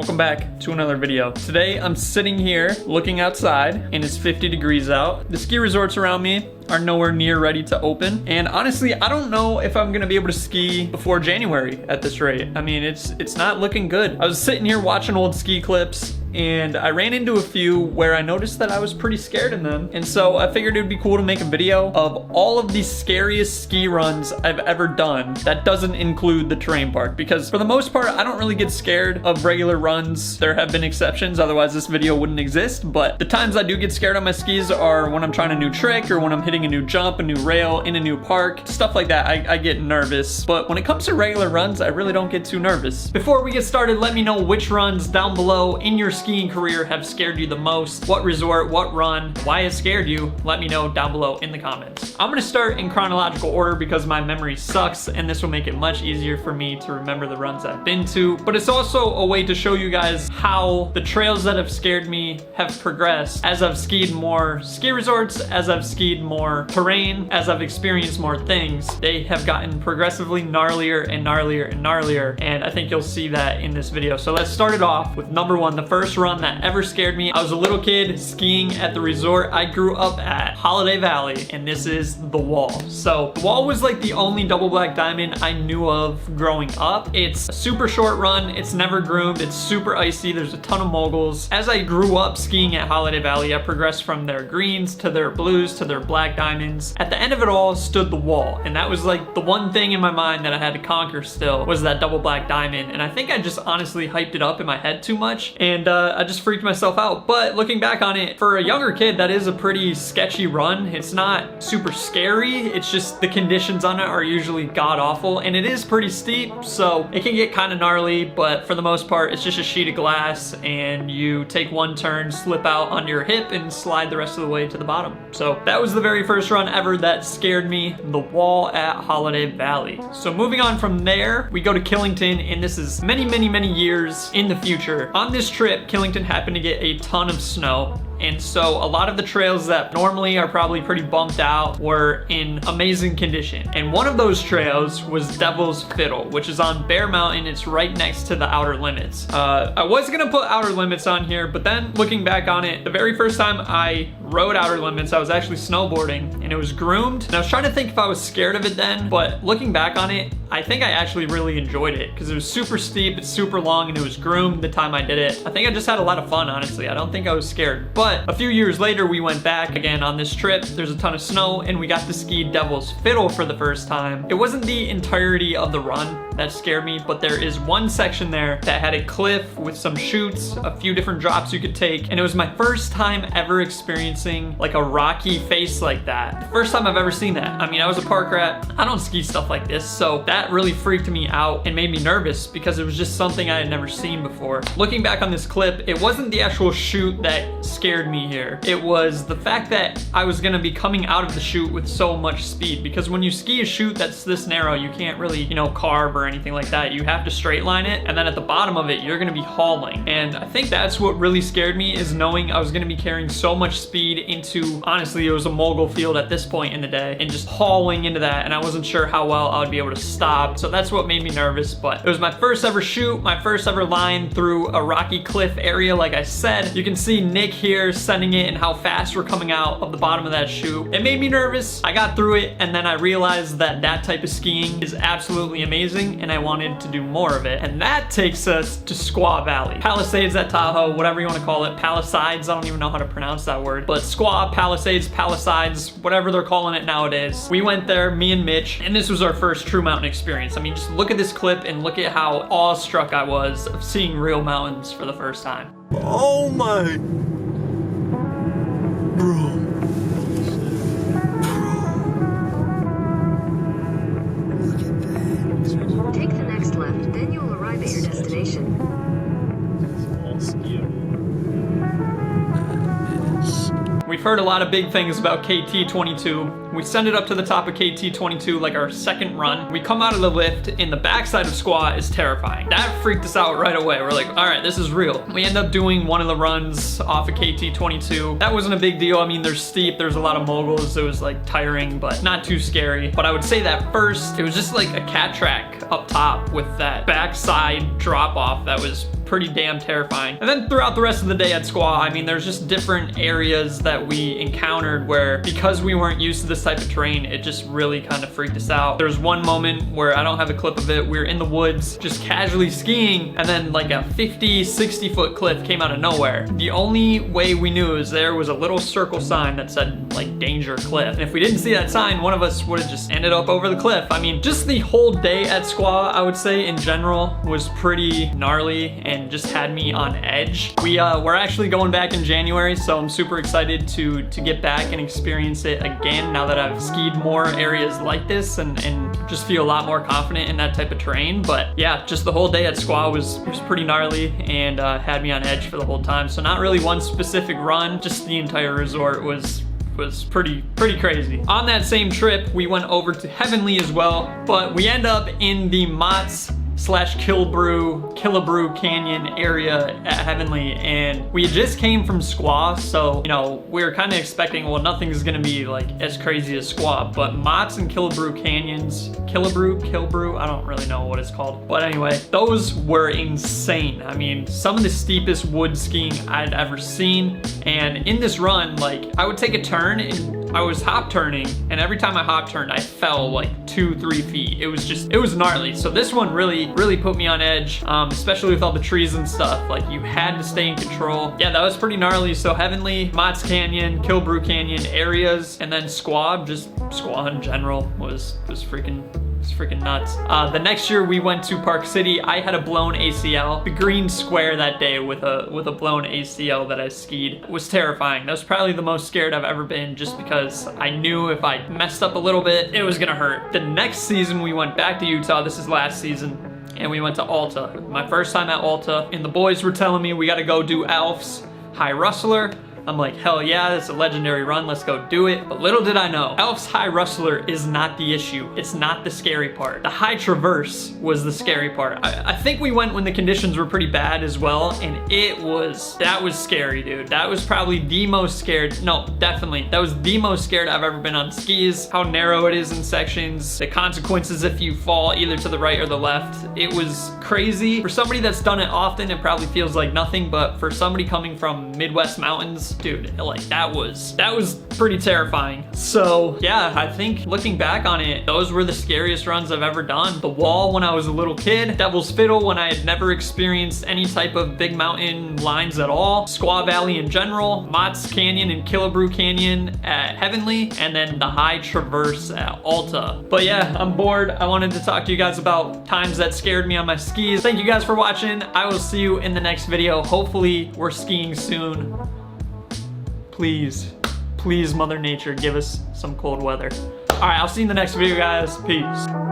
Welcome back to another video. Today I'm sitting here looking outside and it's 50 degrees out. The ski resorts around me are nowhere near ready to open, and honestly I don't know if I'm gonna be able to ski before January at this rate. I mean, it's not looking good. I was sitting here watching old ski clips and I ran into a few where I noticed that I was pretty scared in them, and so I figured it would be cool to make a video of all of the scariest ski runs I've ever done that doesn't include the terrain park, because for the most part I don't really get scared of regular runs. There have been exceptions, otherwise this video wouldn't exist, but the times I do get scared on my skis are when I'm trying a new trick or when I'm hitting a new jump, a new rail in a new park, stuff like that. I get nervous, but when it comes to regular runs I really don't get too nervous. Before we get started, let me know which runs down below in your skiing career have scared you the most. What resort, what run, why it scared you? Let me know down below in the comments. I'm gonna start in chronological order because my memory sucks and this will make it much easier for me to remember the runs I've been to, but it's also a way to show you guys how the trails that have scared me have progressed as I've skied more ski resorts, as I've skied more terrain, as I've experienced more things. They have gotten progressively gnarlier and gnarlier and gnarlier, and I think you'll see that in this video. So let's start it off with number one, the first run that ever scared me. I was a little kid skiing at the resort I grew up at, Holiday Valley, and this is the Wall. So the Wall was like the only double black diamond I knew of growing up. It's a super short run, it's never groomed, it's super icy, there's a ton of moguls. As I grew up skiing at Holiday Valley, I progressed from their greens to their blues to their black diamonds. At the end of it all stood the Wall, and that was like the one thing in my mind that I had to conquer still was that double black diamond, and I think I just honestly hyped it up in my head too much, and I just freaked myself out. But looking back on it, for a younger kid, that is a pretty sketchy run. It's not super scary, it's just the conditions on it are usually god awful, and it is pretty steep, so it can get kind of gnarly, but for the most part it's just a sheet of glass and you take one turn, slip out onto your hip, and slide the rest of the way to the bottom. So that was the very first run ever that scared me, the Wall at Holiday Valley. So moving on from there, we go to Killington, and this is many years in the future. On this trip, Killington happened to get a ton of snow, and so a lot of the trails that normally are probably pretty bumped out were in amazing condition. And one of those trails was Devil's Fiddle, which is on Bear Mountain. It's right next to the Outer Limits. I was gonna put Outer Limits on here, but then looking back on it, the very first time I rode Outer Limits, I was actually snowboarding and it was groomed. And I was trying to think if I was scared of it then, but looking back on it, I think I actually really enjoyed it because it was super steep, it's super long, and it was groomed the time I did it. I think I just had a lot of fun, honestly. I don't think I was scared. But a few years later, we went back again on this trip. There's a ton of snow and we got to ski Devil's Fiddle for the first time. It wasn't the entirety of the run that scared me, but there is one section there that had a cliff with some chutes, a few different drops you could take, and it was my first time ever experiencing like a rocky face like that. The first time I've ever seen that. I mean, I was a park rat. I don't ski stuff like this, so that really freaked me out and made me nervous because it was just something I had never seen before. Looking back on this clip, it wasn't the actual chute that scared me here. It was the fact that I was gonna be coming out of the chute with so much speed, because when you ski a chute that's this narrow, you can't really, you know, carve or anything like that. You have to straight line it, and then at the bottom of it, you're gonna be hauling. And I think that's what really scared me, is knowing I was gonna be carrying so much speed into, honestly, it was a mogul field at this point in the day, and just hauling into that, and I wasn't sure how well I would be able to stop. So that's what made me nervous, but it was my first ever chute, my first ever line through a rocky cliff area. Like I said, you can see Nick here sending it and how fast we're coming out of the bottom of that chute. It made me nervous. I got through it, and then I realized that that type of skiing is absolutely amazing, and I wanted to do more of it. And that takes us to Squaw Valley. Palisades at Tahoe, whatever you want to call it. Palisades, I don't even know how to pronounce that word. But Squaw, Palisades, Palisades, whatever they're calling it nowadays. We went there, me and Mitch, and this was our first true mountain experience. I mean, just look at this clip and look at how awestruck I was of seeing real mountains for the first time. Oh my... Bro. Take the next left, then you'll arrive at your destination. We've heard a lot of big things about KT22. We send it up to the top of KT22 like our second run. We come out of the lift and the backside of Squaw is terrifying. That freaked us out right away. We're like, all right, this is real. We end up doing one of the runs off of KT22. That wasn't a big deal. I mean, there's steep, there's a lot of moguls. It was like tiring, but not too scary. But I would say that first, it was just like a cat track up top with that backside drop off that was pretty damn terrifying. And then throughout the rest of the day at Squaw, I mean, there's just different areas that we encountered where, because we weren't used to this type of terrain, it just really kind of freaked us out. There was one moment where, I don't have a clip of it, we were in the woods just casually skiing, and then like a 50, 60 foot cliff came out of nowhere. The only way we knew is there was a little circle sign that said like danger cliff. And if we didn't see that sign, one of us would have just ended up over the cliff. I mean, just the whole day at Squaw, I would say in general, was pretty gnarly and just had me on edge. We're actually going back in January, so I'm super excited to get back and experience it again now that I've skied more areas like this and just feel a lot more confident in that type of terrain. But yeah, just the whole day at Squaw was pretty gnarly and had me on edge for the whole time. So not really one specific run, just the entire resort was pretty crazy. On that same trip, we went over to Heavenly as well, but we end up in the Mott's / Killabrew Canyon area at Heavenly, and we just came from Squaw, so you know, we were kind of expecting, well, nothing's gonna be like as crazy as Squaw, but Mott's and Killabrew Canyons, Killbrew, I don't really know what it's called, but anyway, those were insane. I mean, some of the steepest wood skiing I'd ever seen, and in this run, like, I would take a turn and I was hop turning, and every time I hop turned, I fell like 2-3 feet. It was gnarly. So this one really put me on edge, especially with all the trees and stuff. Like, you had to stay in control. Yeah, that was pretty gnarly. So Heavenly, Mott's Canyon, Killbrew Canyon areas, and then Squaw, just Squaw in general was freaking nuts. The next year we went to Park City. I had a blown ACL. The green square that day with a blown ACL that I skied. It was terrifying. That was probably the most scared I've ever been, just because I knew if I messed up a little bit, it was gonna hurt. The next season we went back to Utah. This is last season. And we went to Alta. My first time at Alta, and the boys were telling me we gotta go do Alf's High Rustler. I'm like, hell yeah, it's a legendary run, let's go do it. But little did I know, Alf's High Rustler is not the issue. It's not the scary part. The High Traverse was the scary part. I think we went when the conditions were pretty bad as well, and that was scary, dude. That was probably the most scared, no, definitely. That was the most scared I've ever been on skis. How narrow it is in sections, the consequences if you fall either to the right or the left. It was crazy. For somebody that's done it often, it probably feels like nothing, but for somebody coming from Midwest mountains, dude, like that was pretty terrifying. So yeah, I think looking back on it, those were the scariest runs I've ever done. The Wall when I was a little kid, Devil's Fiddle when I had never experienced any type of big mountain lines at all, Squaw Valley in general, Mott's Canyon and Killabrew Canyon at Heavenly, and then the High Traverse at Alta. But yeah, I'm bored. I wanted to talk to you guys about times that scared me on my skis. Thank you guys for watching. I will see you in the next video. Hopefully we're skiing soon. Please, Mother Nature, give us some cold weather. All right, I'll see you in the next video, guys. Peace.